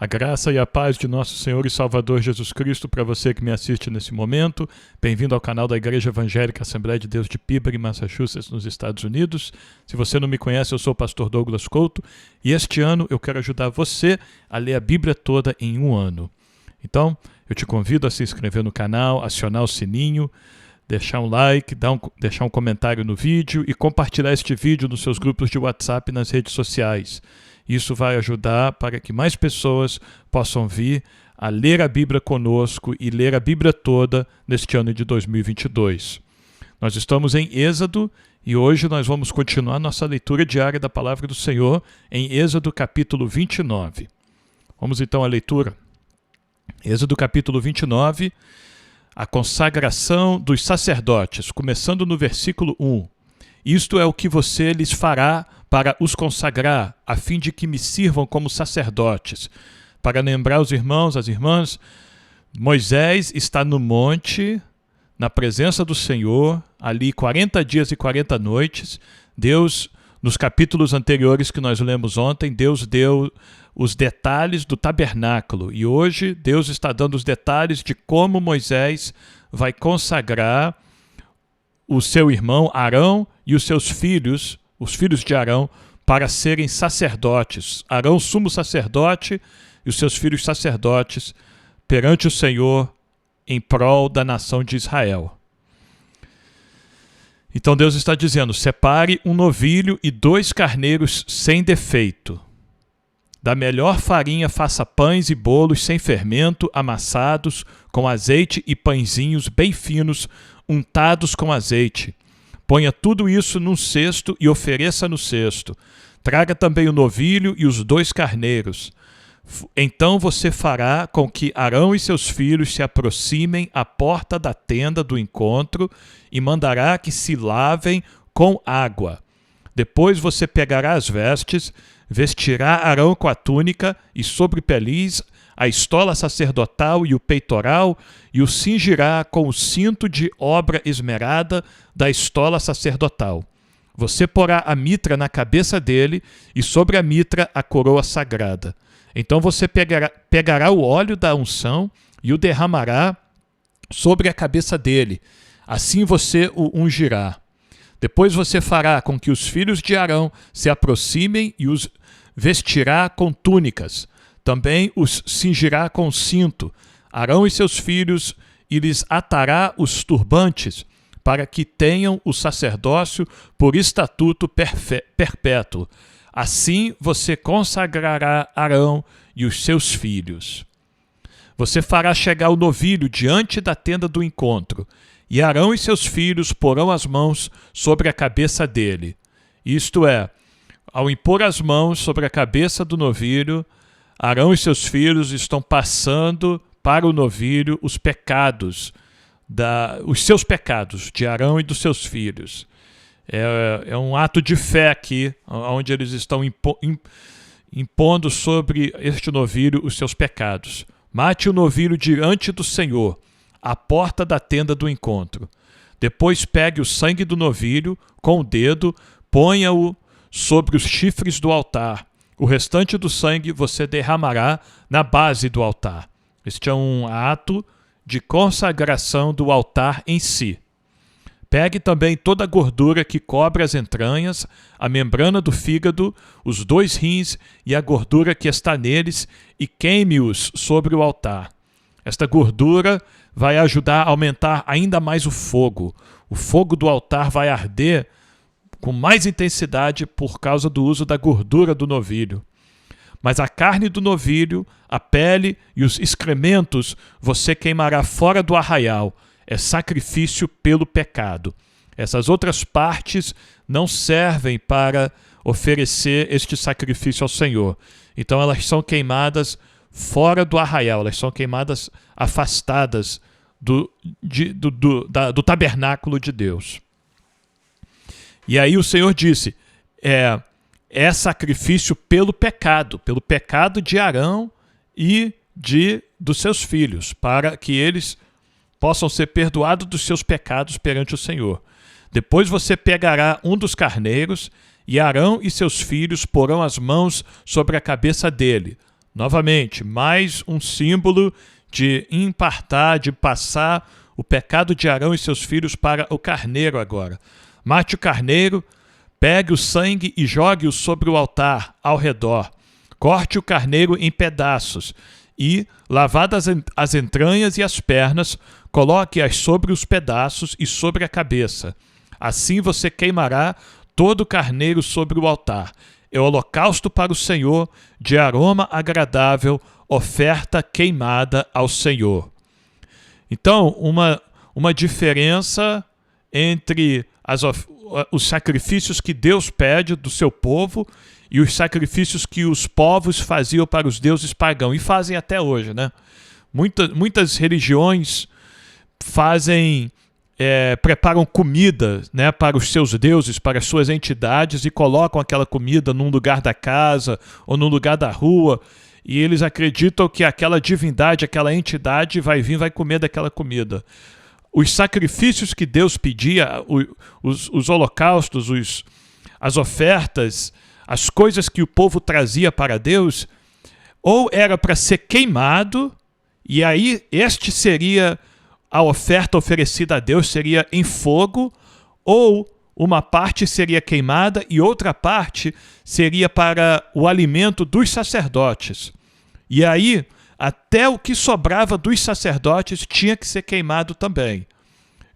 A graça e a paz de nosso Senhor e Salvador Jesus Cristo para você que me assiste nesse momento. Bem-vindo ao canal da Igreja Evangélica Assembleia de Deus de Peabody, Massachusetts, nos Estados Unidos. Se você não me conhece, eu sou o pastor Douglas Couto e este ano eu quero ajudar você a ler a Bíblia toda em um ano. Então, eu te convido a se inscrever no canal, acionar o sininho, deixar um like, deixar um comentário no vídeo e compartilhar este vídeo nos seus grupos de WhatsApp e nas redes sociais. Isso vai ajudar para que mais pessoas possam vir a ler a Bíblia conosco e ler a Bíblia toda neste ano de 2022. Nós estamos em Êxodo e hoje nós vamos continuar nossa leitura diária da Palavra do Senhor em Êxodo capítulo 29. Vamos então à leitura. Êxodo capítulo 29, a consagração dos sacerdotes, começando no versículo 1. Isto é o que você lhes fará para os consagrar, a fim de que me sirvam como sacerdotes. Para lembrar os irmãos, as irmãs, Moisés está no monte, na presença do Senhor, ali 40 dias e 40 noites. Deus, nos capítulos anteriores que nós lemos ontem, Deus deu os detalhes do tabernáculo. E hoje Deus está dando os detalhes de como Moisés vai consagrar o seu irmão Arão e os seus filhos, os filhos de Arão, para serem sacerdotes. Arão, sumo sacerdote, e os seus filhos sacerdotes perante o Senhor em prol da nação de Israel. Então Deus está dizendo, separe um novilho e 2 carneiros sem defeito. Da melhor farinha faça pães e bolos sem fermento, amassados com azeite e pãezinhos bem finos, untados com azeite. Ponha tudo isso num cesto e ofereça no cesto. Traga também o novilho e os 2 carneiros. Então você fará com que Arão e seus filhos se aproximem à porta da tenda do encontro e mandará que se lavem com água. Depois você pegará as vestes, vestirá Arão com a túnica e sobrepeliz a estola sacerdotal e o peitoral, e o cingirá com o cinto de obra esmerada da estola sacerdotal. Você porá a mitra na cabeça dele, e sobre a mitra a coroa sagrada. Então você pegará o óleo da unção e o derramará sobre a cabeça dele. Assim você o ungirá. Depois você fará com que os filhos de Arão se aproximem e os vestirá com túnicas. Também os cingirá com cinto, Arão e seus filhos, e lhes atará os turbantes, para que tenham o sacerdócio por estatuto perpétuo. Assim você consagrará Arão e os seus filhos. Você fará chegar o novilho diante da tenda do encontro, e Arão e seus filhos porão as mãos sobre a cabeça dele. Isto é, ao impor as mãos sobre a cabeça do novilho, Arão e seus filhos estão passando para o novilho os seus pecados de Arão e dos seus filhos. É um ato de fé aqui, onde eles estão impondo sobre este novilho os seus pecados. Mate o novilho diante do Senhor, à porta da tenda do encontro. Depois pegue o sangue do novilho com o dedo, ponha-o sobre os chifres do altar. O restante do sangue você derramará na base do altar. Este é um ato de consagração do altar em si. Pegue também toda a gordura que cobre as entranhas, a membrana do fígado, os 2 rins e a gordura que está neles e queime-os sobre o altar. Esta gordura vai ajudar a aumentar ainda mais o fogo. O fogo do altar vai arder com mais intensidade por causa do uso da gordura do novilho. Mas a carne do novilho, a pele e os excrementos você queimará fora do arraial. É sacrifício pelo pecado. Essas outras partes não servem para oferecer este sacrifício ao Senhor. Então elas são queimadas fora do arraial, elas são queimadas afastadas do tabernáculo de Deus. E aí o Senhor disse, é sacrifício pelo pecado de Arão e dos seus filhos, para que eles possam ser perdoados dos seus pecados perante o Senhor. Depois você pegará um dos carneiros, e Arão e seus filhos porão as mãos sobre a cabeça dele, Novamente, mais um símbolo de impartar, de passar o pecado de Arão e seus filhos para o carneiro agora. Mate o carneiro, pegue o sangue e jogue-o sobre o altar ao redor. Corte o carneiro em pedaços e, lavadas as entranhas e as pernas, coloque-as sobre os pedaços e sobre a cabeça. Assim você queimará todo o carneiro sobre o altar. É holocausto para o Senhor, de aroma agradável, oferta queimada ao Senhor. Então, uma diferença entre os sacrifícios que Deus pede do seu povo e os sacrifícios que os povos faziam para os deuses pagãos, e fazem até hoje, né? Muitas religiões preparam comida, né, para os seus deuses, para as suas entidades, e colocam aquela comida num lugar da casa ou num lugar da rua, e eles acreditam que aquela divindade, aquela entidade vai comer daquela comida. Os sacrifícios que Deus pedia, os holocaustos, as ofertas, as coisas que o povo trazia para Deus, ou era para ser queimado, e aí este seria a oferta oferecida a Deus, seria em fogo, ou uma parte seria queimada e outra parte seria para o alimento dos sacerdotes. E aí, até o que sobrava dos sacerdotes tinha que ser queimado também.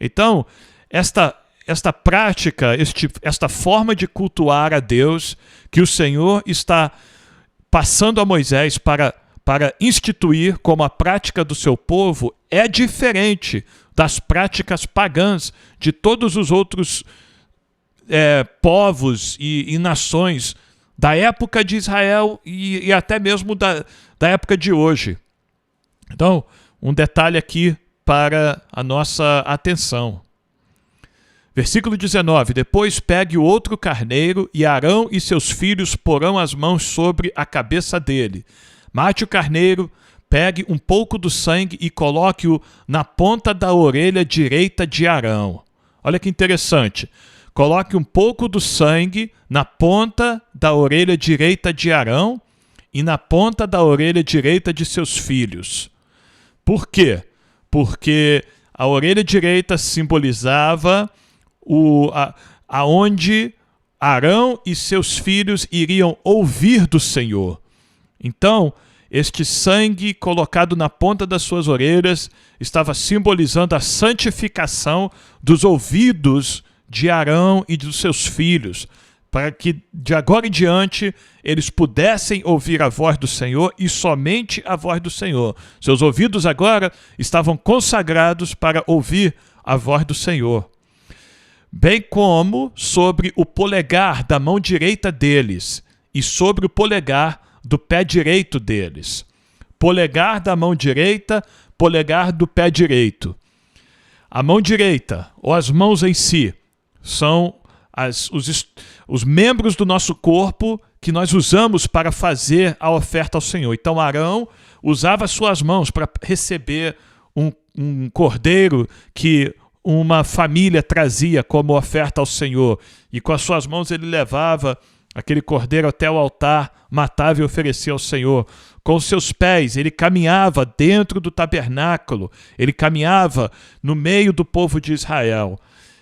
Então, esta prática, esta forma de cultuar a Deus que o Senhor está passando a Moisés para instituir como a prática do seu povo é diferente das práticas pagãs de todos os outros povos e nações da época de Israel e até mesmo da época de hoje. Então, um detalhe aqui para a nossa atenção. Versículo 19: Depois pegue o outro carneiro, e Arão e seus filhos porão as mãos sobre a cabeça dele. Mate o carneiro, pegue um pouco do sangue e coloque-o na ponta da orelha direita de Arão. Olha que interessante. Coloque um pouco do sangue na ponta da orelha direita de Arão e na ponta da orelha direita de seus filhos. Por quê? Porque a orelha direita simbolizava aonde Arão e seus filhos iriam ouvir do Senhor. Então, este sangue colocado na ponta das suas orelhas estava simbolizando a santificação dos ouvidos de Arão e dos seus filhos, para que de agora em diante eles pudessem ouvir a voz do Senhor e somente a voz do Senhor. Seus ouvidos agora estavam consagrados para ouvir a voz do Senhor. Bem como sobre o polegar da mão direita deles e sobre o polegar do pé direito deles. Polegar da mão direita, polegar do pé direito. A mão direita, ou as mãos em si, são os membros do nosso corpo que nós usamos para fazer a oferta ao Senhor. Então Arão usava suas mãos para receber um cordeiro que uma família trazia como oferta ao Senhor. E com as suas mãos ele levava aquele cordeiro até o altar, matava e oferecia ao Senhor. Com os seus pés, ele caminhava dentro do tabernáculo, ele caminhava no meio do povo de Israel.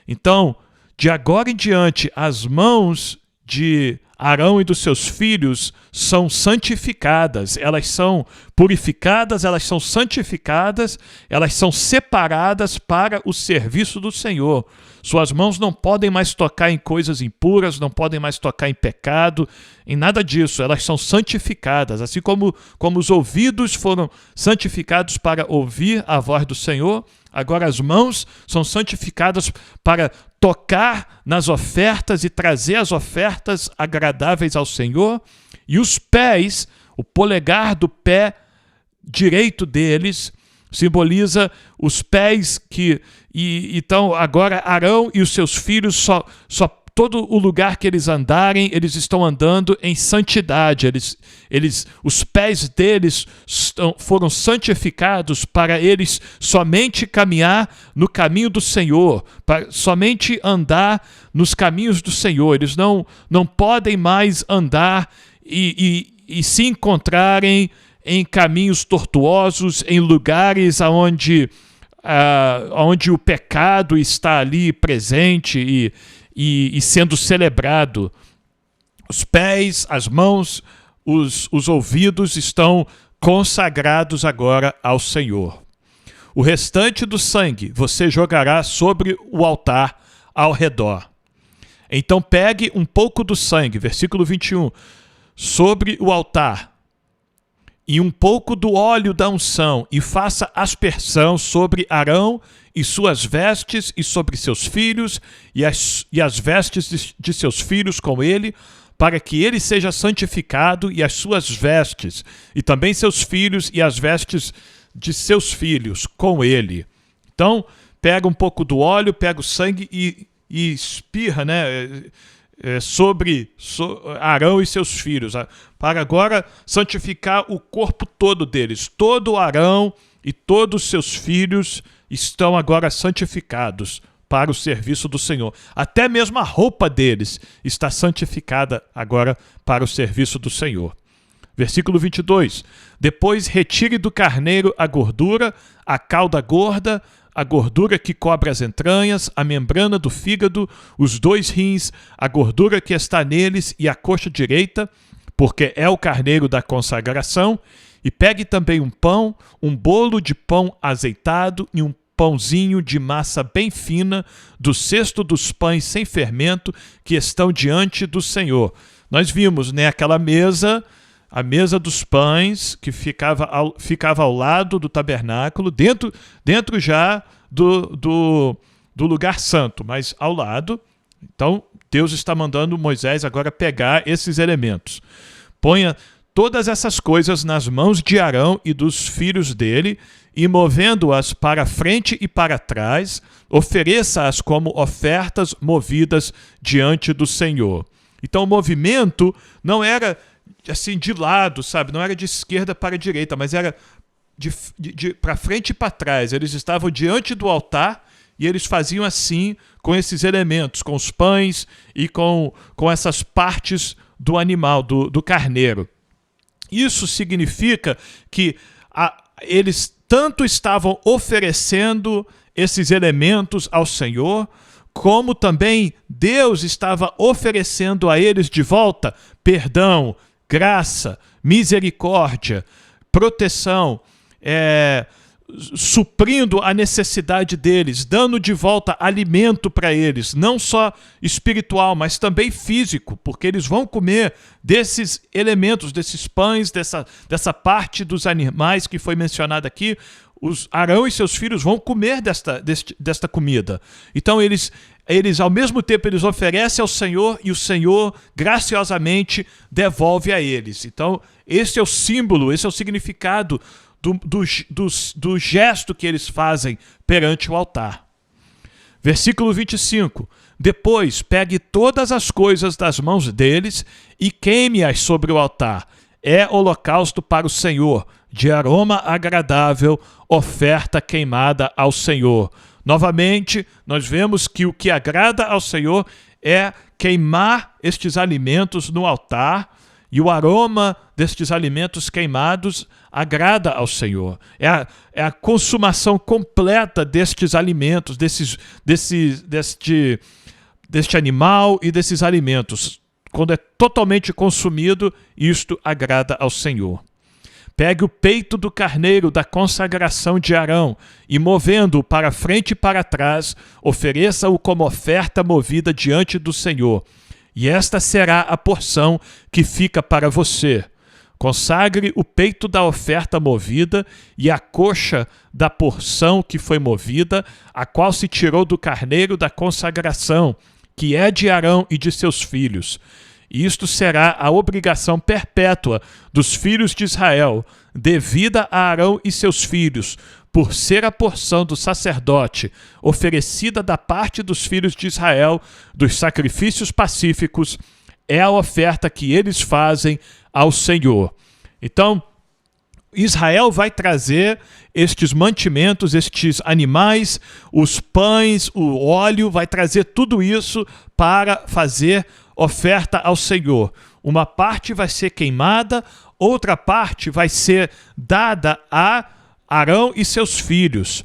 Então, de agora em diante, as mãos de Arão e dos seus filhos são santificadas, elas são purificadas, elas são santificadas, elas são separadas para o serviço do Senhor. Suas mãos não podem mais tocar em coisas impuras, não podem mais tocar em pecado, em nada disso. Elas são santificadas, assim como os ouvidos foram santificados para ouvir a voz do Senhor, agora as mãos são santificadas para tocar nas ofertas e trazer as ofertas agradáveis ao Senhor, e os pés, o polegar do pé direito deles, simboliza os pés então agora Arão e os seus filhos todo o lugar que eles andarem, eles estão andando em santidade. Os pés deles foram santificados para eles somente caminhar no caminho do Senhor, para somente andar nos caminhos do Senhor. Eles não podem mais andar e se encontrarem em caminhos tortuosos, em lugares onde o pecado está ali presente e sendo celebrado. Os pés, as mãos, os ouvidos estão consagrados agora ao Senhor. O restante do sangue você jogará sobre o altar ao redor. Então pegue um pouco do sangue, versículo 21, sobre o altar, e um pouco do óleo da unção, e faça aspersão sobre Arão e suas vestes, e sobre seus filhos, e as vestes de seus filhos com ele, para que ele seja santificado, e as suas vestes, e também seus filhos, e as vestes de seus filhos com ele. Então, pega um pouco do óleo, pega o sangue e espirra, sobre Arão e seus filhos, para agora santificar o corpo todo deles. Todo Arão e todos os seus filhos estão agora santificados para o serviço do Senhor. Até mesmo a roupa deles está santificada agora para o serviço do Senhor. Versículo 22. Depois retire do carneiro a gordura, a cauda gorda, a gordura que cobre as entranhas, a membrana do fígado, os 2 rins, a gordura que está neles e a coxa direita, porque é o carneiro da consagração. E pegue também um pão, um bolo de pão azeitado e um pãozinho de massa bem fina, do cesto dos pães sem fermento que estão diante do Senhor. Nós vimos, aquela mesa, a mesa dos pães, que ficava ao lado do tabernáculo, dentro já do lugar santo, mas ao lado. Então, Deus está mandando Moisés agora pegar esses elementos. Ponha todas essas coisas nas mãos de Arão e dos filhos dele, e movendo-as para frente e para trás, ofereça-as como ofertas movidas diante do Senhor. Então, o movimento não era assim de lado, sabe? Não era de esquerda para a direita, mas era para frente e para trás. Eles estavam diante do altar e eles faziam assim com esses elementos, com os pães e com essas partes do animal, do carneiro. Isso significa que eles tanto estavam oferecendo esses elementos ao Senhor, como também Deus estava oferecendo a eles de volta perdão, graça, misericórdia, proteção, suprindo a necessidade deles, dando de volta alimento para eles, não só espiritual, mas também físico, porque eles vão comer desses elementos, desses pães, dessa parte dos animais que foi mencionada aqui. Arão e seus filhos vão comer desta comida. Então eles ao mesmo tempo eles oferecem ao Senhor e o Senhor graciosamente devolve a eles. Então esse é o símbolo, esse é o significado do gesto que eles fazem perante o altar. Versículo 25. Depois pegue todas as coisas das mãos deles e queime-as sobre o altar. É holocausto para o Senhor, de aroma agradável, oferta queimada ao Senhor. Novamente, nós vemos que o que agrada ao Senhor é queimar estes alimentos no altar, e o aroma destes alimentos queimados agrada ao Senhor. É a consumação completa destes alimentos, deste animal e desses alimentos. Quando é totalmente consumido, isto agrada ao Senhor. Pegue o peito do carneiro da consagração de Arão e, movendo-o para frente e para trás, ofereça-o como oferta movida diante do Senhor. E esta será a porção que fica para você. Consagre o peito da oferta movida e a coxa da porção que foi movida, a qual se tirou do carneiro da consagração, que é de Arão e de seus filhos. E isto será a obrigação perpétua dos filhos de Israel, devida a Arão e seus filhos, por ser a porção do sacerdote, oferecida da parte dos filhos de Israel, dos sacrifícios pacíficos, é a oferta que eles fazem ao Senhor. Então, Israel vai trazer estes mantimentos, estes animais, os pães, o óleo, vai trazer tudo isso para fazer oferta ao Senhor. Uma parte vai ser queimada, outra parte vai ser dada a Arão e seus filhos.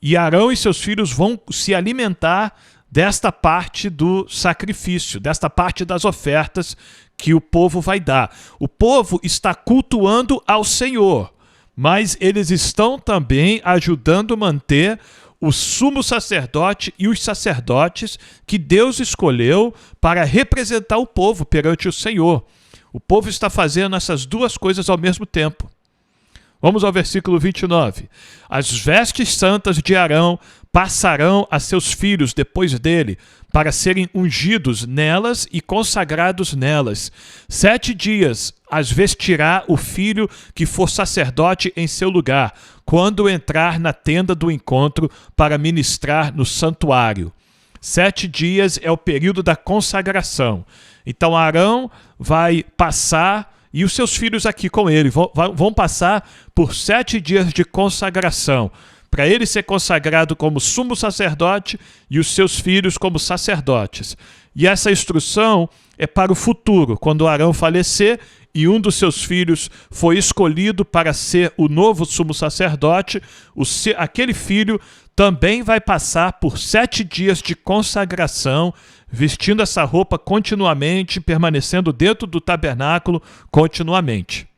E Arão e seus filhos vão se alimentar desta parte do sacrifício, desta parte das ofertas que o povo vai dar. O povo está cultuando ao Senhor, mas eles estão também ajudando a manter o sumo sacerdote e os sacerdotes que Deus escolheu para representar o povo perante o Senhor. O povo está fazendo essas duas coisas ao mesmo tempo. Vamos ao versículo 29. As vestes santas de Arão passarão a seus filhos depois dele, para serem ungidos nelas e consagrados nelas. 7 dias as vestirá o filho que for sacerdote em seu lugar, quando entrar na tenda do encontro para ministrar no santuário. 7 dias é o período da consagração. Então Arão vai passar, e os seus filhos aqui com ele, vão passar por 7 dias de consagração, para ele ser consagrado como sumo sacerdote e os seus filhos como sacerdotes. E essa instrução é para o futuro, quando Arão falecer e um dos seus filhos foi escolhido para ser o novo sumo sacerdote, aquele filho também vai passar por 7 dias de consagração, vestindo essa roupa continuamente, permanecendo dentro do tabernáculo continuamente.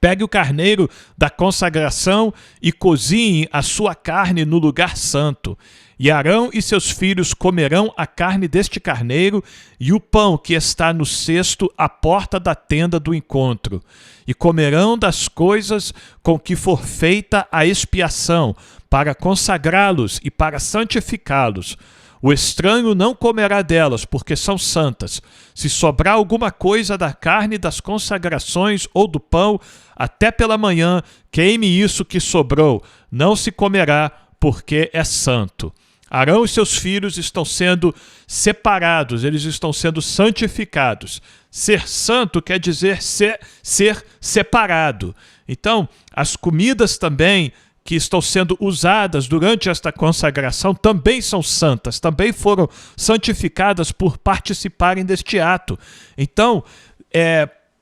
Pegue o carneiro da consagração e cozinhe a sua carne no lugar santo. E Arão e seus filhos comerão a carne deste carneiro e o pão que está no cesto à porta da tenda do encontro. E comerão das coisas com que for feita a expiação, para consagrá-los e para santificá-los. O estranho não comerá delas, porque são santas. Se sobrar alguma coisa da carne das consagrações ou do pão, até pela manhã, queime isso que sobrou. Não se comerá, porque é santo. Arão e seus filhos estão sendo separados, eles estão sendo santificados. Ser santo quer dizer ser separado. Então, as comidas também que estão sendo usadas durante esta consagração também são santas, também foram santificadas por participarem deste ato. Então,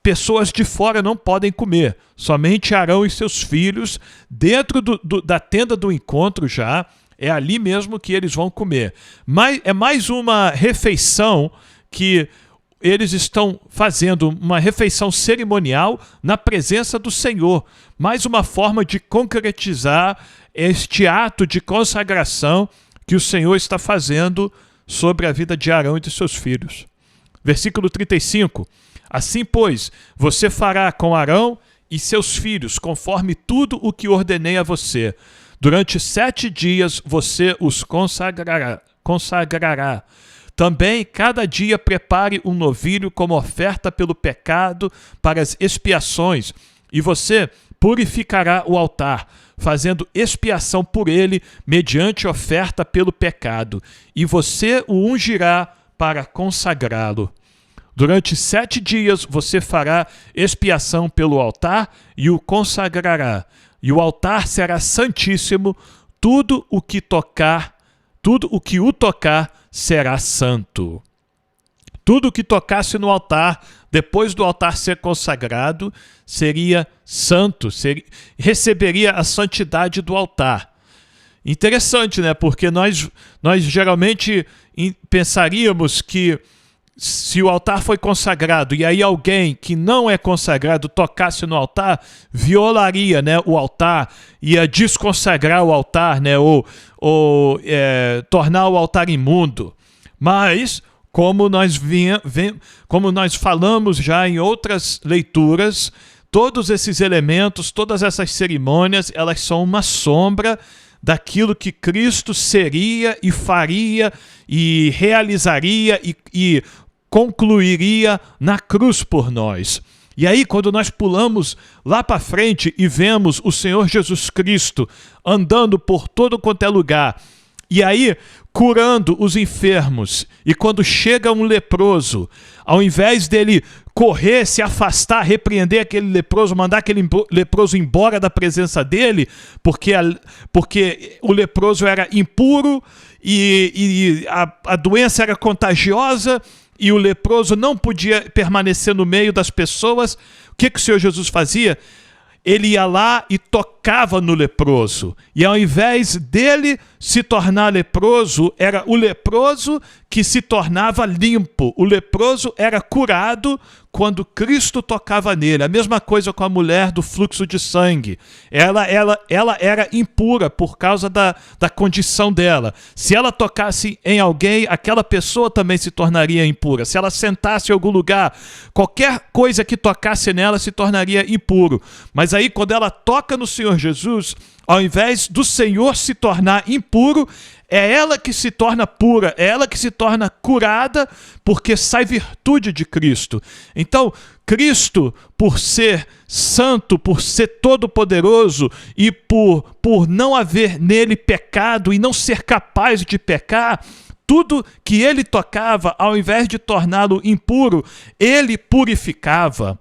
pessoas de fora não podem comer, somente Arão e seus filhos, dentro da tenda do encontro já, é ali mesmo que eles vão comer. Mas é mais uma refeição que eles estão fazendo, uma refeição cerimonial na presença do Senhor. Mais uma forma de concretizar este ato de consagração que o Senhor está fazendo sobre a vida de Arão e de seus filhos. Versículo 35. Assim, pois, você fará com Arão e seus filhos, conforme tudo o que ordenei a você. Durante 7 dias você os consagrará. Também, cada dia prepare um novilho como oferta pelo pecado para as expiações, e você purificará o altar, fazendo expiação por ele mediante oferta pelo pecado, e você o ungirá para consagrá-lo. Durante 7 dias você fará expiação pelo altar e o consagrará, e o altar será santíssimo, tudo o que o tocar será santo. Tudo que tocasse no altar, depois do altar ser consagrado, seria santo, receberia a santidade do altar. Interessante, né? Porque nós geralmente pensaríamos que se o altar foi consagrado e aí alguém que não é consagrado tocasse no altar, violaria, né, o altar, ia desconsagrar o altar, né, ou tornar o altar imundo. Mas, como nós falamos já em outras leituras, todos esses elementos, todas essas cerimônias, elas são uma sombra daquilo que Cristo seria e faria e realizaria e concluiria na cruz por nós. E aí, quando nós pulamos lá para frente e vemos o Senhor Jesus Cristo andando por todo quanto é lugar, e aí curando os enfermos, e quando chega um leproso, ao invés dele correr, se afastar, repreender aquele leproso, mandar aquele leproso embora da presença dele, porque o leproso era impuro e a doença era contagiosa, e o leproso não podia permanecer no meio das pessoas, que o Senhor Jesus fazia? Ele ia lá e tocava no leproso. E ao invés dele se tornar leproso, era o leproso que se tornava limpo. O leproso era curado quando Cristo tocava nele. A mesma coisa com a mulher do fluxo de sangue. Ela era impura por causa da condição dela. Se ela tocasse em alguém, aquela pessoa também se tornaria impura. Se ela sentasse em algum lugar, qualquer coisa que tocasse nela se tornaria impuro. Mas aí, quando ela toca no Senhor Jesus, ao invés do Senhor se tornar impuro, é ela que se torna pura, é ela que se torna curada, porque sai virtude de Cristo. Então, Cristo, por ser santo, por ser todo-poderoso e por não haver nele pecado e não ser capaz de pecar, tudo que ele tocava, ao invés de torná-lo impuro, ele purificava.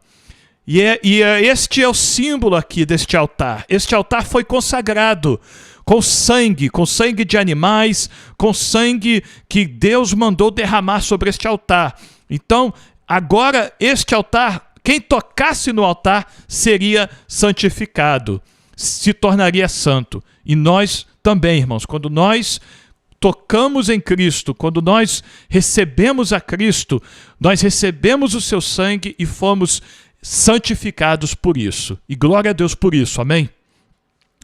E este é o símbolo aqui deste altar. Este altar foi consagrado com sangue de animais, com sangue que Deus mandou derramar sobre este altar. Então, agora este altar, quem tocasse no altar seria santificado, se tornaria santo. E nós também, irmãos, quando nós tocamos em Cristo, quando nós recebemos a Cristo, nós recebemos o seu sangue e fomos santificados por isso. E glória a Deus por isso, amém?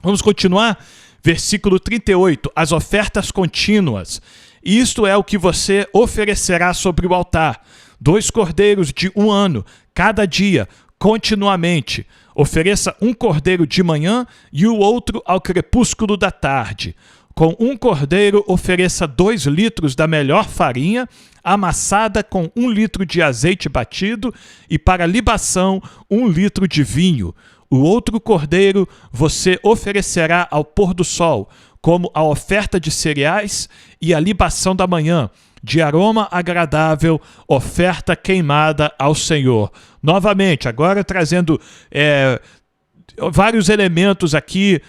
Vamos continuar? Versículo 38, as ofertas contínuas. Isto é o que você oferecerá sobre o altar: 2 cordeiros de 1 ano, cada dia, continuamente. Ofereça um cordeiro de manhã e o outro ao crepúsculo da tarde. Com um cordeiro, ofereça 2 litros da melhor farinha, amassada com 1 litro de azeite batido, e para libação 1 litro de vinho. O outro cordeiro você oferecerá ao pôr do sol, como a oferta de cereais e a libação da manhã, de aroma agradável, oferta queimada ao Senhor. Novamente, agora trazendo vários elementos aqui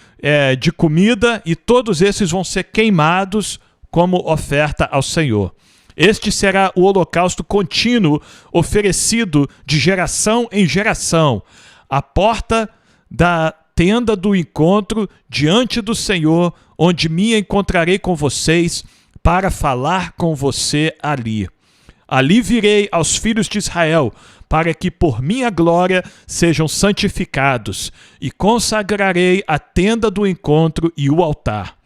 de comida, e todos esses vão ser queimados como oferta ao Senhor. Este será o holocausto contínuo oferecido de geração em geração, à porta da tenda do encontro diante do Senhor, onde me encontrarei com vocês para falar com você ali. Ali virei aos filhos de Israel, para que por minha glória sejam santificados, e consagrarei a tenda do encontro e o altar.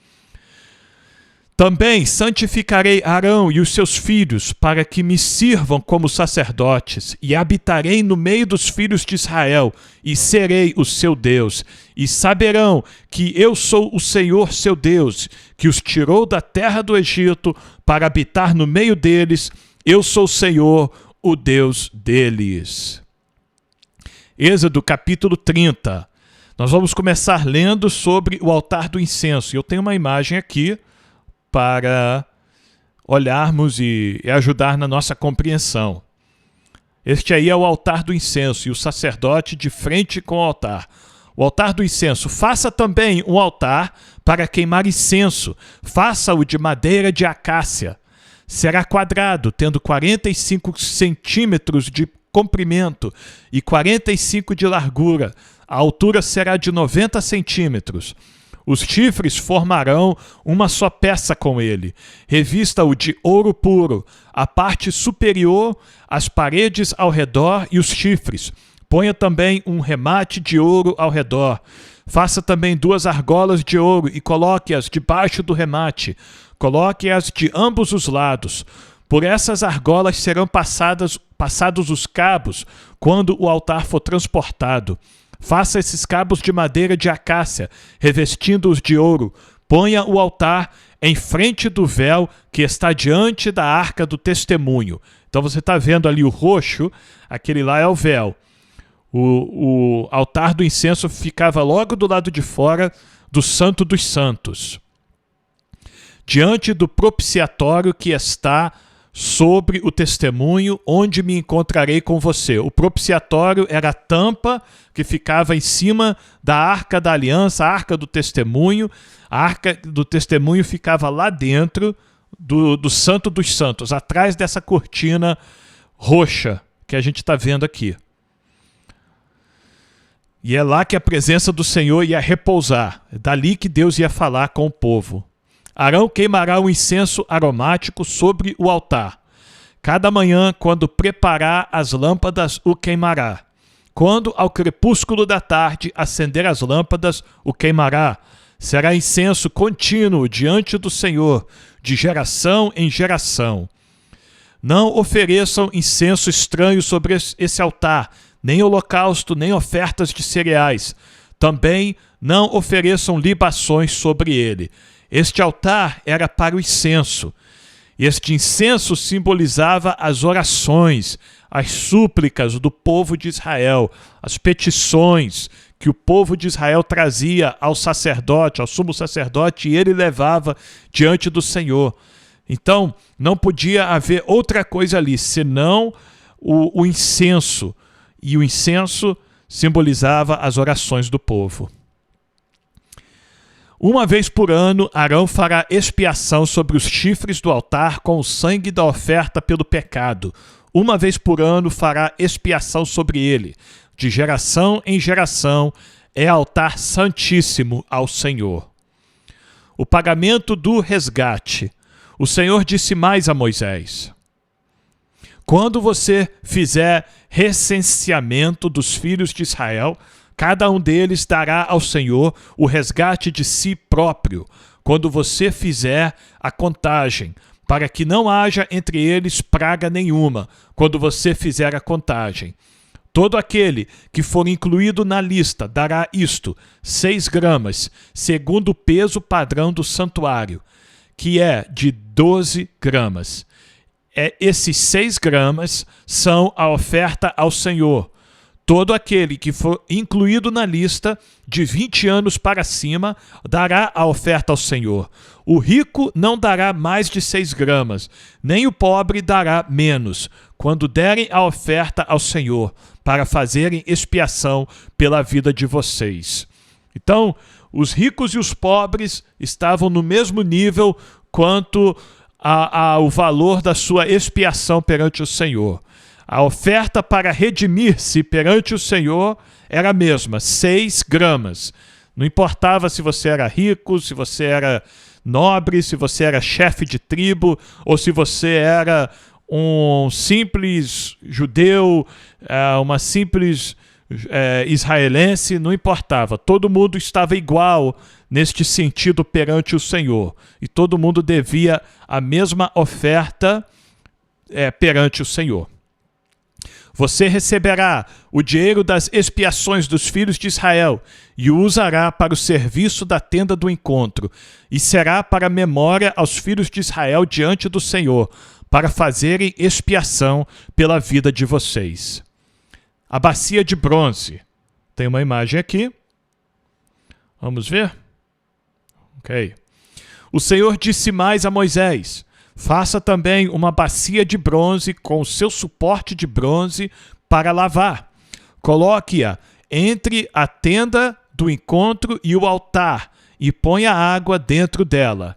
Também santificarei Arão e os seus filhos, para que me sirvam como sacerdotes, e habitarei no meio dos filhos de Israel, e serei o seu Deus. E saberão que eu sou o Senhor seu Deus, que os tirou da terra do Egito para habitar no meio deles. Eu sou o Senhor, o Deus deles. Êxodo capítulo 30. Nós vamos começar lendo sobre o altar do incenso. Eu tenho uma imagem aqui para olharmos e ajudar na nossa compreensão. Este aí é o altar do incenso e o sacerdote de frente com o altar. O altar do incenso. Faça também um altar para queimar incenso. Faça-o de madeira de acácia. Será quadrado, tendo 45 centímetros de comprimento e 45 de largura. A altura será de 90 centímetros. Os chifres formarão uma só peça com ele. Revista-o de ouro puro, a parte superior, as paredes ao redor e os chifres. Ponha também um remate de ouro ao redor. Faça também 2 argolas de ouro e coloque-as debaixo do remate. Coloque-as de ambos os lados. Por essas argolas serão passados os cabos quando o altar for transportado. Faça esses cabos de madeira de acácia, revestindo-os de ouro. Ponha o altar em frente do véu que está diante da arca do testemunho. Então você está vendo ali o roxo, aquele lá é o véu. O altar do incenso ficava logo do lado de fora do Santo dos Santos, diante do propiciatório que está sobre o testemunho, onde me encontrarei com você. O propiciatório era a tampa que ficava em cima da arca da aliança, a arca do testemunho. A arca do testemunho ficava lá dentro do Santo dos Santos, atrás dessa cortina roxa que a gente está vendo aqui. E é lá que a presença do Senhor ia repousar. É dali que Deus ia falar com o povo. Arão queimará o incenso aromático sobre o altar. Cada manhã, quando preparar as lâmpadas, o queimará. Quando, ao crepúsculo da tarde, acender as lâmpadas, o queimará. Será incenso contínuo diante do Senhor, de geração em geração. Não ofereçam incenso estranho sobre esse altar, nem holocausto, nem ofertas de cereais. Também não ofereçam libações sobre ele. Este altar era para o incenso. Este incenso simbolizava as orações, as súplicas do povo de Israel, as petições que o povo de Israel trazia ao sacerdote, ao sumo sacerdote, e ele levava diante do Senhor. Então, não podia haver outra coisa ali, senão o incenso. E o incenso simbolizava as orações do povo. Uma vez por ano, Arão fará expiação sobre os chifres do altar com o sangue da oferta pelo pecado. Uma vez por ano fará expiação sobre ele. De geração em geração, é altar santíssimo ao Senhor. O pagamento do resgate. O Senhor disse mais a Moisés: quando você fizer recenseamento dos filhos de Israel, cada um deles dará ao Senhor o resgate de si próprio, quando você fizer a contagem, para que não haja entre eles praga nenhuma, quando você fizer a contagem. Todo aquele que for incluído na lista dará isto, 6 gramas, segundo o peso padrão do santuário, que é de 12 gramas. Esses 6 gramas são a oferta ao Senhor. Todo aquele que for incluído na lista de 20 anos para cima dará a oferta ao Senhor. O rico não dará mais de 6 gramas, nem o pobre dará menos, quando derem a oferta ao Senhor, para fazerem expiação pela vida de vocês. Então, os ricos e os pobres estavam no mesmo nível quanto ao valor da sua expiação perante o Senhor. A oferta para redimir-se perante o Senhor era a mesma, 6 gramas. Não importava se você era rico, se você era nobre, se você era chefe de tribo, ou se você era um simples judeu, uma simples israelense, não importava. Todo mundo estava igual neste sentido perante o Senhor. E todo mundo devia a mesma oferta perante o Senhor. Você receberá o dinheiro das expiações dos filhos de Israel e o usará para o serviço da tenda do encontro, e será para memória aos filhos de Israel diante do Senhor, para fazerem expiação pela vida de vocês. A bacia de bronze. Tem uma imagem aqui. Vamos ver? Ok. O Senhor disse mais a Moisés: faça também uma bacia de bronze com o seu suporte de bronze para lavar. Coloque-a entre a tenda do encontro e o altar e ponha água dentro dela.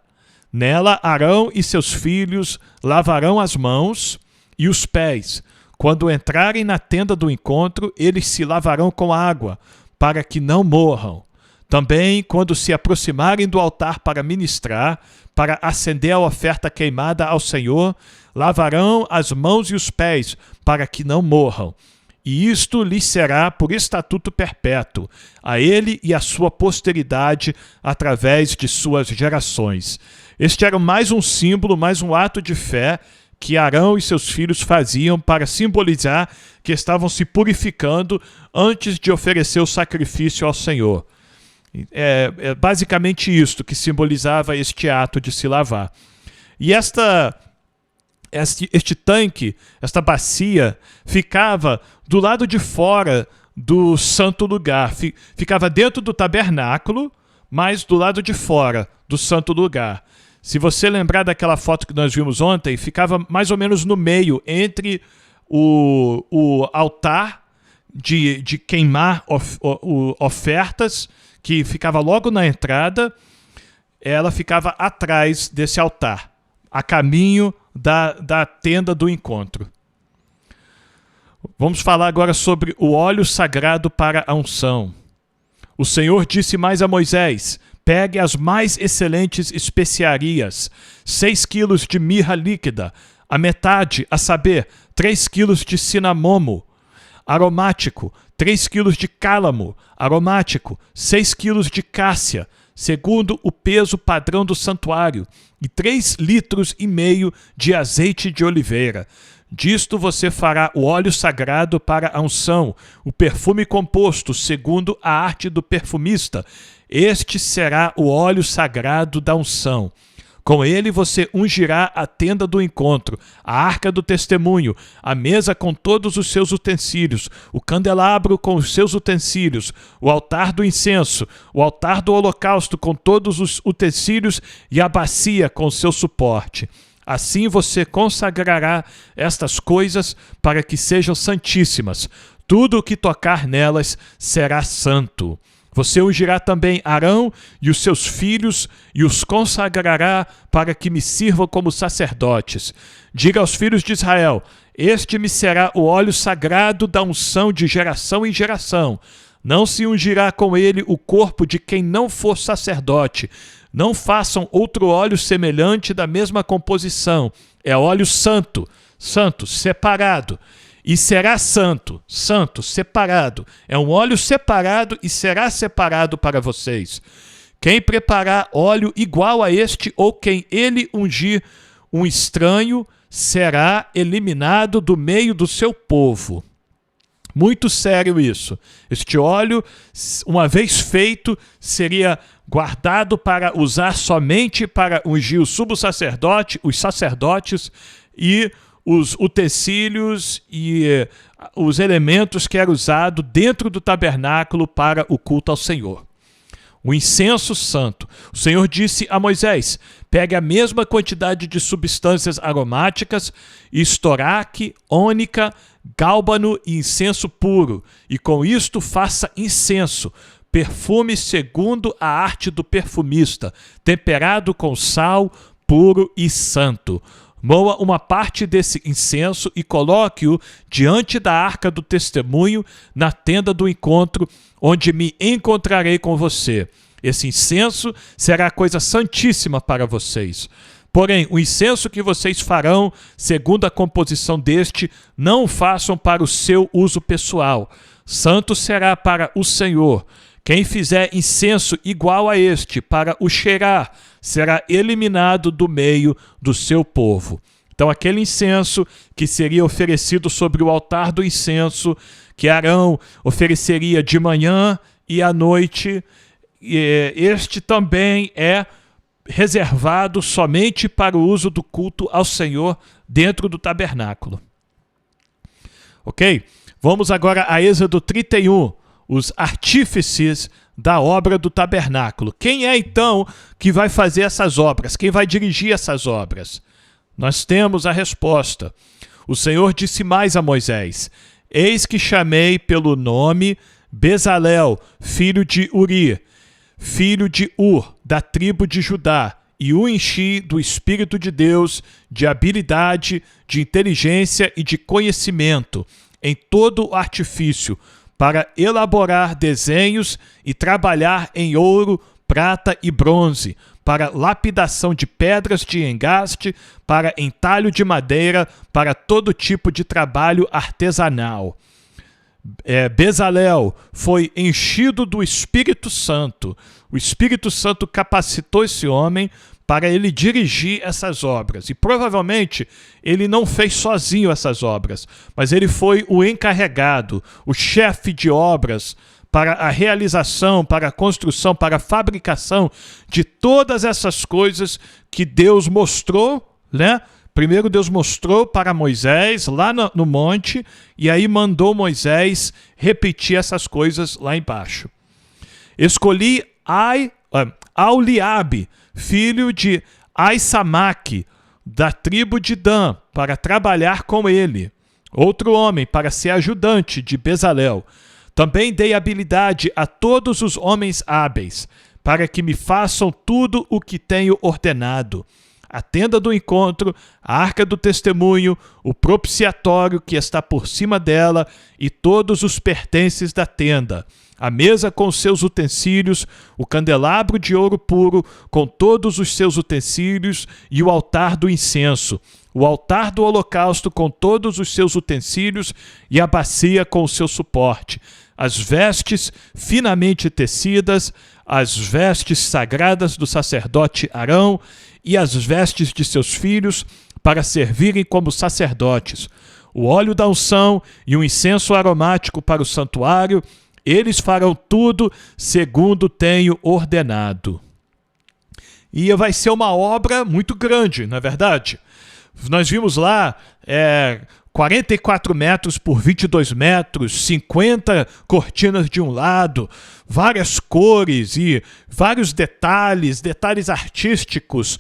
Nela, Arão e seus filhos lavarão as mãos e os pés. Quando entrarem na tenda do encontro, eles se lavarão com água, para que não morram. Também, quando se aproximarem do altar para ministrar, para acender a oferta queimada ao Senhor, lavarão as mãos e os pés, para que não morram. E isto lhes será por estatuto perpétuo, a ele e à sua posteridade, através de suas gerações. Este era mais um símbolo, mais um ato de fé que Arão e seus filhos faziam para simbolizar que estavam se purificando antes de oferecer o sacrifício ao Senhor. É basicamente isto que simbolizava este ato de se lavar. E este tanque, esta bacia, ficava do lado de fora do santo lugar. Ficava dentro do tabernáculo, mas do lado de fora do santo lugar. Se você lembrar daquela foto que nós vimos ontem, ficava mais ou menos no meio, entre o altar de queimar ofertas, que ficava logo na entrada, ela ficava atrás desse altar, a caminho da tenda do encontro. Vamos falar agora sobre o óleo sagrado para a unção. O Senhor disse mais a Moisés: pegue as mais excelentes especiarias, 6 quilos de mirra líquida, a metade, a saber, 3 quilos de cinamomo aromático, 3 quilos de cálamo aromático, 6 quilos de cássia, segundo o peso padrão do santuário, e 3,5 litros de azeite de oliveira. Disto você fará o óleo sagrado para a unção, o perfume composto, segundo a arte do perfumista. Este será o óleo sagrado da unção. Com ele você ungirá a tenda do encontro, a arca do testemunho, a mesa com todos os seus utensílios, o candelabro com os seus utensílios, o altar do incenso, o altar do holocausto com todos os utensílios e a bacia com seu suporte. Assim você consagrará estas coisas para que sejam santíssimas. Tudo o que tocar nelas será santo. Você ungirá também Arão e os seus filhos e os consagrará para que me sirvam como sacerdotes. Diga aos filhos de Israel: este me será o óleo sagrado da unção de geração em geração. Não se ungirá com ele o corpo de quem não for sacerdote. Não façam outro óleo semelhante da mesma composição. É óleo santo, santo, separado. E será santo, santo, separado. É um óleo separado e será separado para vocês. Quem preparar óleo igual a este ou quem ele ungir um estranho será eliminado do meio do seu povo. Muito sério isso. Este óleo, uma vez feito, seria guardado para usar somente para ungir o sumo sacerdote, os sacerdotes e os utensílios e os elementos que eram usados dentro do tabernáculo para o culto ao Senhor. O incenso santo. O Senhor disse a Moisés: pegue a mesma quantidade de substâncias aromáticas, estoraque, ônica, gálbano e incenso puro, e com isto faça incenso, perfume segundo a arte do perfumista, temperado com sal, puro e santo. Moa uma parte desse incenso e coloque-o diante da arca do testemunho, na tenda do encontro, onde me encontrarei com você. Esse incenso será coisa santíssima para vocês. Porém, o incenso que vocês farão, segundo a composição deste, não o façam para o seu uso pessoal. Santo será para o Senhor. Quem fizer incenso igual a este para o cheirar, será eliminado do meio do seu povo. Então, aquele incenso que seria oferecido sobre o altar do incenso, que Arão ofereceria de manhã e à noite, este também é reservado somente para o uso do culto ao Senhor dentro do tabernáculo. Ok? Vamos agora a Êxodo 31, os artífices da obra do tabernáculo. Quem é então que vai fazer essas obras? Quem vai dirigir essas obras? Nós temos a resposta. O Senhor disse mais a Moisés: eis que chamei pelo nome Bezalel, filho de Uri, filho de Ur, da tribo de Judá, e o enchi do Espírito de Deus, de habilidade, de inteligência e de conhecimento, em todo o artifício, para elaborar desenhos e trabalhar em ouro, prata e bronze, para lapidação de pedras de engaste, para entalho de madeira, para todo tipo de trabalho artesanal. Bezalel foi enchido do Espírito Santo. O Espírito Santo capacitou esse homem para ele dirigir essas obras. E provavelmente ele não fez sozinho essas obras, mas ele foi o encarregado, o chefe de obras para a realização, para a construção, para a fabricação de todas essas coisas que Deus mostrou, né? Primeiro Deus mostrou para Moisés lá no monte, e aí mandou Moisés repetir essas coisas lá embaixo. Escolhi Aholiabe, filho de Aissamaque, da tribo de Dan, para trabalhar com ele. Outro homem para ser ajudante de Bezalel. Também dei habilidade a todos os homens hábeis, para que me façam tudo o que tenho ordenado. a tenda do encontro, a arca do testemunho, o propiciatório que está por cima dela e todos os pertences da tenda, a mesa com os seus utensílios, o candelabro de ouro puro com todos os seus utensílios e o altar do incenso, o altar do holocausto com todos os seus utensílios e a bacia com o seu suporte, as vestes finamente tecidas, as vestes sagradas do sacerdote Arão e as vestes de seus filhos para servirem como sacerdotes, o óleo da unção e o incenso aromático para o santuário. Eles farão tudo segundo tenho ordenado. E vai ser uma obra muito grande, não é verdade? Nós vimos lá 44 metros por 22 metros, 50 cortinas de um lado, várias cores e vários detalhes artísticos,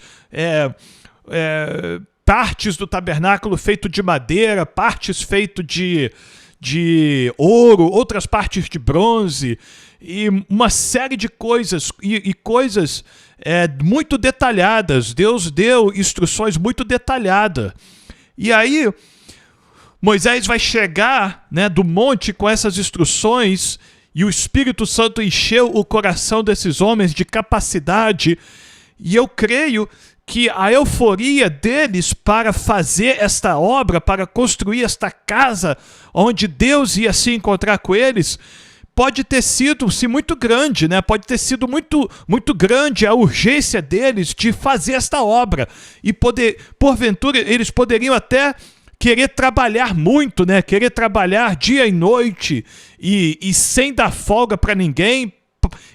partes do tabernáculo feito de madeira, partes feito de ouro, outras partes de bronze, e uma série de coisas, e coisas muito detalhadas. Deus deu instruções muito detalhadas. E aí, Moisés vai chegar, do monte com essas instruções, e o Espírito Santo encheu o coração desses homens de capacidade, e eu creio que a euforia deles para fazer esta obra, para construir esta casa onde Deus ia se encontrar com eles, pode ter sido muito grande, Pode ter sido muito, muito grande a urgência deles de fazer esta obra. E porventura, eles poderiam até querer trabalhar muito, Querer trabalhar dia e noite e sem dar folga para ninguém,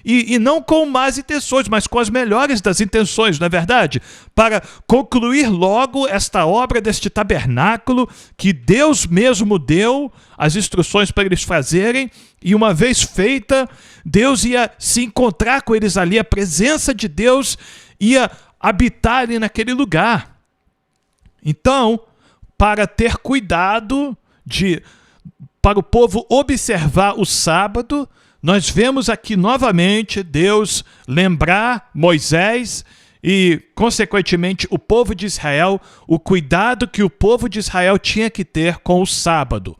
e não com más intenções, mas com as melhores das intenções, não é verdade? Para concluir logo esta obra deste tabernáculo que Deus mesmo deu as instruções para eles fazerem, e uma vez feita, Deus ia se encontrar com eles ali, a presença de Deus ia habitar ali naquele lugar. Então, para ter cuidado para o povo observar o sábado, nós vemos aqui novamente Deus lembrar Moisés e, consequentemente, o povo de Israel, o cuidado que o povo de Israel tinha que ter com o sábado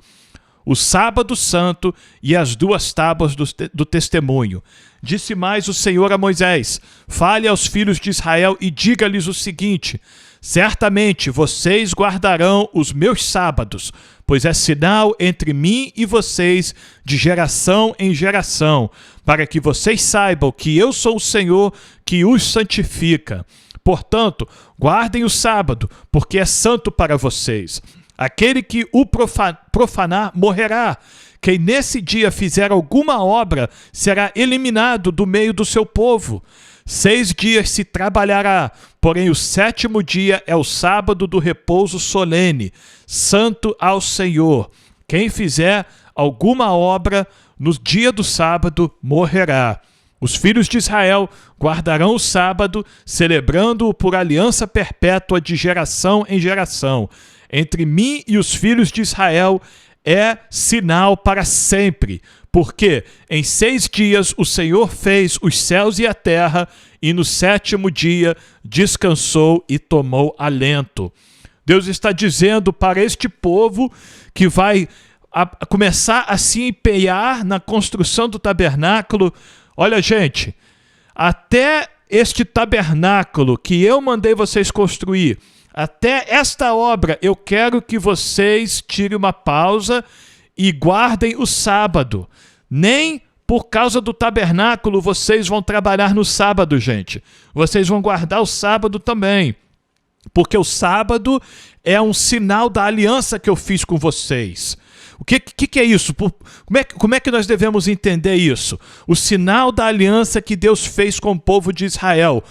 sábado santo e as 2 tábuas do testemunho. Disse mais o Senhor a Moisés: fale aos filhos de Israel e diga-lhes o seguinte: certamente vocês guardarão os meus sábados, pois é sinal entre mim e vocês de geração em geração, para que vocês saibam que eu sou o Senhor que os santifica. Portanto, guardem o sábado, porque é santo para vocês. Aquele que o profanar morrerá. Quem nesse dia fizer alguma obra será eliminado do meio do seu povo. 6 dias se trabalhará, porém o 7º dia é o sábado do repouso solene, santo ao Senhor. Quem fizer alguma obra no dia do sábado morrerá. Os filhos de Israel guardarão o sábado, celebrando-o por aliança perpétua de geração em geração. Entre mim e os filhos de Israel é sinal para sempre, porque em 6 dias o Senhor fez os céus e a terra, e no 7º dia descansou e tomou alento. Deus está dizendo para este povo que vai começar a se empenhar na construção do tabernáculo: olha, gente, até este tabernáculo que eu mandei vocês construir, até esta obra, eu quero que vocês tirem uma pausa e guardem o sábado. Nem por causa do tabernáculo vocês vão trabalhar no sábado, gente. Vocês vão guardar o sábado também, porque o sábado é um sinal da aliança que eu fiz com vocês. O que é isso? Como é que nós devemos entender isso? O sinal da aliança que Deus fez com o povo de Israel.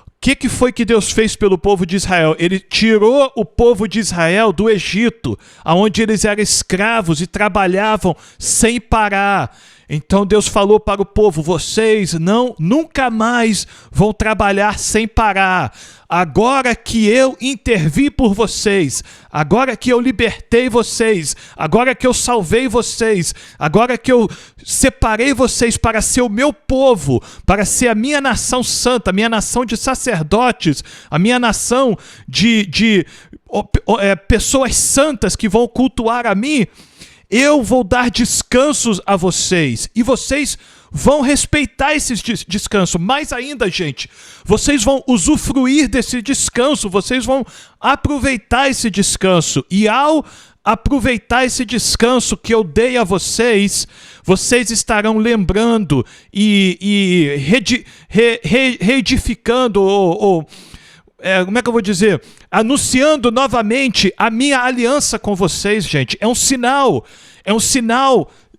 O que foi que Deus fez pelo povo de Israel? Ele tirou o povo de Israel do Egito, onde eles eram escravos e trabalhavam sem parar. Então Deus falou para o povo: vocês nunca mais vão trabalhar sem parar. Agora que eu intervi por vocês, agora que eu libertei vocês, agora que eu salvei vocês, agora que eu separei vocês para ser o meu povo, para ser a minha nação santa, a minha nação de sacerdotes, a minha nação de pessoas santas que vão cultuar a mim, eu vou dar descansos a vocês e vocês vão respeitar esse descanso. Mais ainda, gente, vocês vão usufruir desse descanso, vocês vão aproveitar esse descanso. E ao aproveitar esse descanso que eu dei a vocês, vocês estarão lembrando e reedificando como é que eu vou dizer? Anunciando novamente a minha aliança com vocês, gente. É um sinal.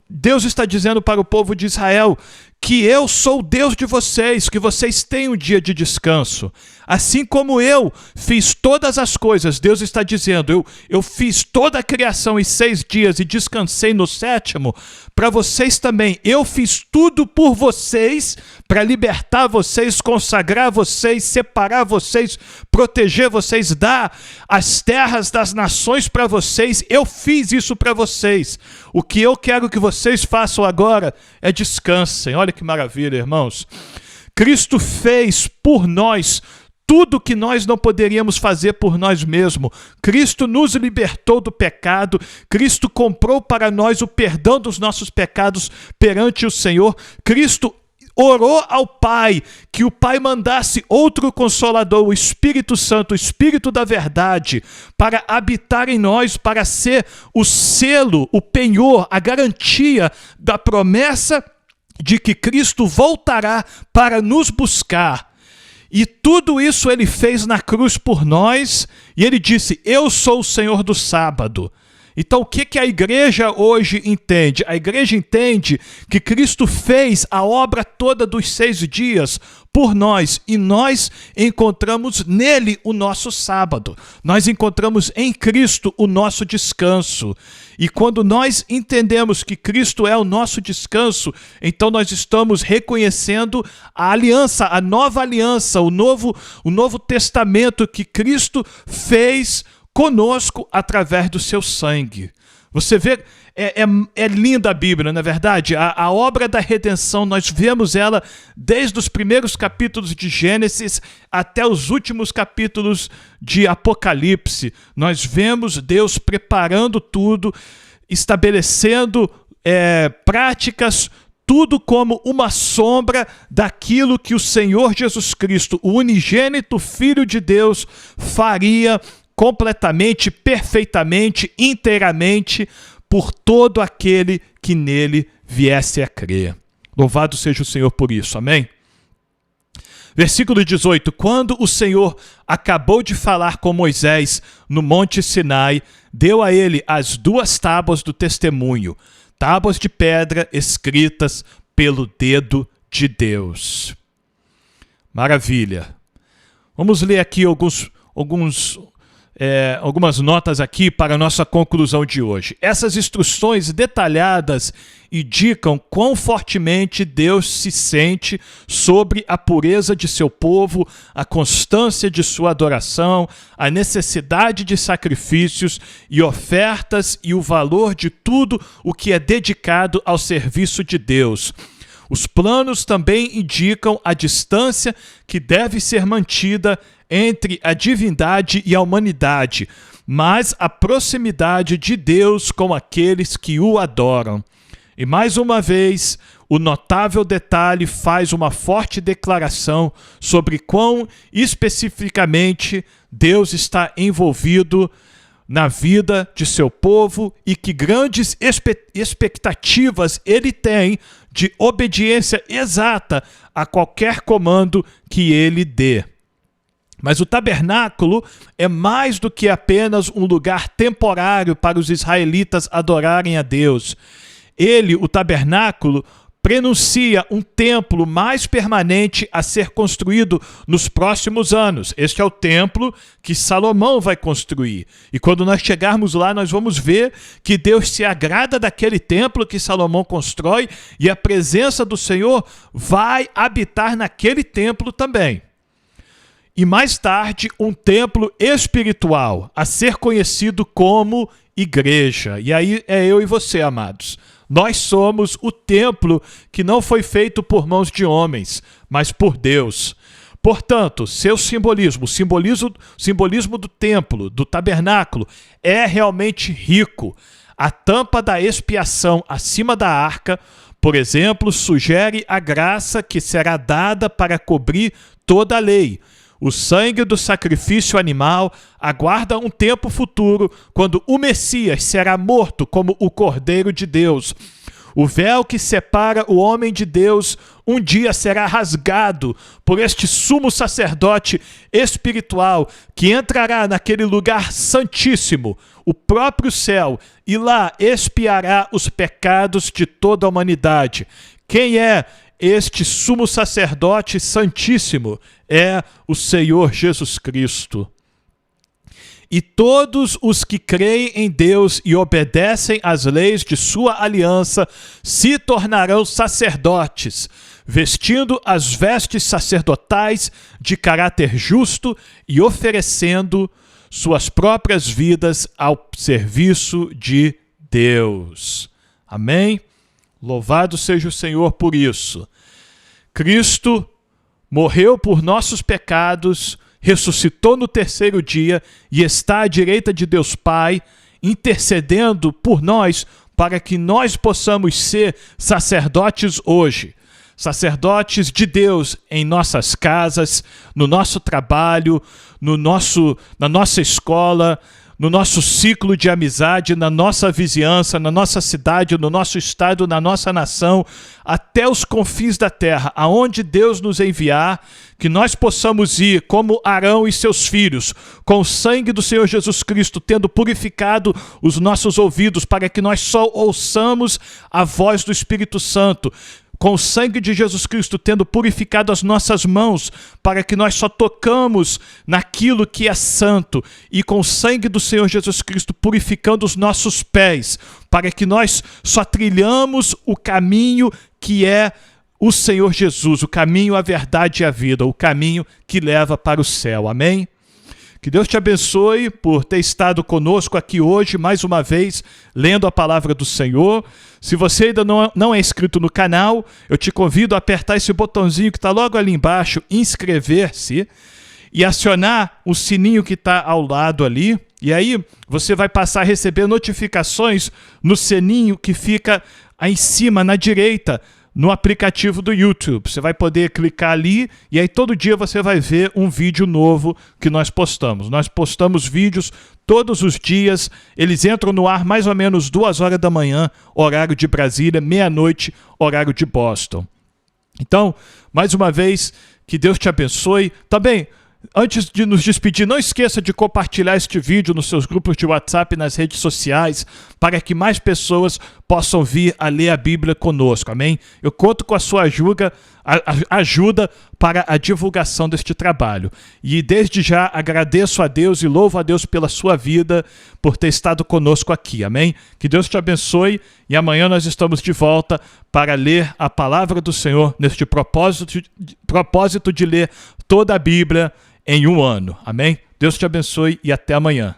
Deus está dizendo para o povo de Israel que eu sou o Deus de vocês, que vocês têm um dia de descanso. Assim como eu fiz todas as coisas, Deus está dizendo, eu fiz toda a criação em 6 dias e descansei no 7º, para vocês também. Eu fiz tudo por vocês, para libertar vocês, consagrar vocês, separar vocês, proteger vocês, dar as terras das nações para vocês. Eu fiz isso para vocês. O que eu quero que vocês façam agora é descansem. Olha que maravilha, irmãos. Cristo fez por nós tudo que nós não poderíamos fazer por nós mesmos. Cristo nos libertou do pecado. Cristo comprou para nós o perdão dos nossos pecados perante o Senhor. Cristo orou ao Pai que o Pai mandasse outro Consolador, o Espírito Santo, o Espírito da verdade, para habitar em nós, para ser o selo, o penhor, a garantia da promessa de que Cristo voltará para nos buscar. E tudo isso ele fez na cruz por nós, e ele disse: eu sou o Senhor do sábado. Então o que a igreja hoje entende? A igreja entende que Cristo fez a obra toda dos 6 dias por nós, e nós encontramos nele o nosso sábado. Nós encontramos em Cristo o nosso descanso. E quando nós entendemos que Cristo é o nosso descanso, então nós estamos reconhecendo a aliança, a nova aliança, o novo testamento que Cristo fez conosco através do seu sangue. Você vê, é linda a Bíblia, não é verdade? A obra da redenção, nós vemos ela desde os primeiros capítulos de Gênesis até os últimos capítulos de Apocalipse. Nós vemos Deus preparando tudo, estabelecendo práticas, tudo como uma sombra daquilo que o Senhor Jesus Cristo, o unigênito Filho de Deus, faria completamente, perfeitamente, inteiramente, por todo aquele que nele viesse a crer. Louvado seja o Senhor por isso, amém? Versículo 18, quando o Senhor acabou de falar com Moisés no Monte Sinai, deu a ele as 2 tábuas do testemunho, tábuas de pedra escritas pelo dedo de Deus. Maravilha. Vamos ler aqui algumas notas aqui para a nossa conclusão de hoje. Essas instruções detalhadas indicam quão fortemente Deus se sente sobre a pureza de seu povo, a constância de sua adoração, a necessidade de sacrifícios e ofertas e o valor de tudo o que é dedicado ao serviço de Deus. Os planos também indicam a distância que deve ser mantida entre a divindade e a humanidade, mas a proximidade de Deus com aqueles que o adoram. E mais uma vez, o notável detalhe faz uma forte declaração sobre quão especificamente Deus está envolvido na vida de seu povo e que grandes expectativas ele tem de obediência exata a qualquer comando que ele dê. Mas o tabernáculo é mais do que apenas um lugar temporário para os israelitas adorarem a Deus. O tabernáculo, prenuncia um templo mais permanente a ser construído nos próximos anos. Este é o templo que Salomão vai construir. E quando nós chegarmos lá, nós vamos ver que Deus se agrada daquele templo que Salomão constrói e a presença do Senhor vai habitar naquele templo também. E mais tarde, um templo espiritual a ser conhecido como igreja. E aí é eu e você, amados. Nós somos o templo que não foi feito por mãos de homens, mas por Deus. Portanto, seu simbolismo, o simbolismo do templo, do tabernáculo, é realmente rico. A tampa da expiação acima da arca, por exemplo, sugere a graça que será dada para cobrir toda a lei. O sangue do sacrifício animal aguarda um tempo futuro, quando o Messias será morto como o Cordeiro de Deus. O véu que separa o homem de Deus um dia será rasgado por este sumo sacerdote espiritual que entrará naquele lugar santíssimo, o próprio céu, e lá expiará os pecados de toda a humanidade. Quem é este sumo sacerdote santíssimo? É o Senhor Jesus Cristo. E todos os que creem em Deus e obedecem às leis de sua aliança se tornarão sacerdotes, vestindo as vestes sacerdotais de caráter justo e oferecendo suas próprias vidas ao serviço de Deus. Amém? Louvado seja o Senhor por isso. Cristo morreu por nossos pecados, ressuscitou no terceiro dia e está à direita de Deus Pai, intercedendo por nós para que nós possamos ser sacerdotes hoje. Sacerdotes de Deus em nossas casas, no nosso trabalho, na nossa escola, no nosso ciclo de amizade, na nossa vizinhança, na nossa cidade, no nosso estado, na nossa nação, até os confins da terra, aonde Deus nos enviar, que nós possamos ir como Arão e seus filhos, com o sangue do Senhor Jesus Cristo, tendo purificado os nossos ouvidos, para que nós só ouçamos a voz do Espírito Santo, com o sangue de Jesus Cristo, tendo purificado as nossas mãos, para que nós só tocamos naquilo que é santo, e com o sangue do Senhor Jesus Cristo, purificando os nossos pés, para que nós só trilhamos o caminho que é o Senhor Jesus, o caminho, a verdade e a vida, o caminho que leva para o céu. Amém? Que Deus te abençoe por ter estado conosco aqui hoje, mais uma vez, lendo a palavra do Senhor. Se você ainda não é inscrito no canal, eu te convido a apertar esse botãozinho que está logo ali embaixo, inscrever-se, e acionar o sininho que está ao lado ali. E aí você vai passar a receber notificações no sininho que fica aí em cima, na direita, no aplicativo do YouTube. Você vai poder clicar ali e aí todo dia você vai ver um vídeo novo que nós postamos. Nós postamos vídeos todos os dias, eles entram no ar mais ou menos 2 horas da manhã, horário de Brasília, meia-noite, horário de Boston. Então, mais uma vez, que Deus te abençoe. Também, antes de nos despedir, não esqueça de compartilhar este vídeo nos seus grupos de WhatsApp e nas redes sociais, para que mais pessoas possam vir a ler a Bíblia conosco, amém? Eu conto com a sua ajuda para a divulgação deste trabalho. E desde já agradeço a Deus e louvo a Deus pela sua vida, por ter estado conosco aqui, amém? Que Deus te abençoe e amanhã nós estamos de volta para ler a palavra do Senhor neste propósito de ler toda a Bíblia em um ano, amém? Deus te abençoe e até amanhã.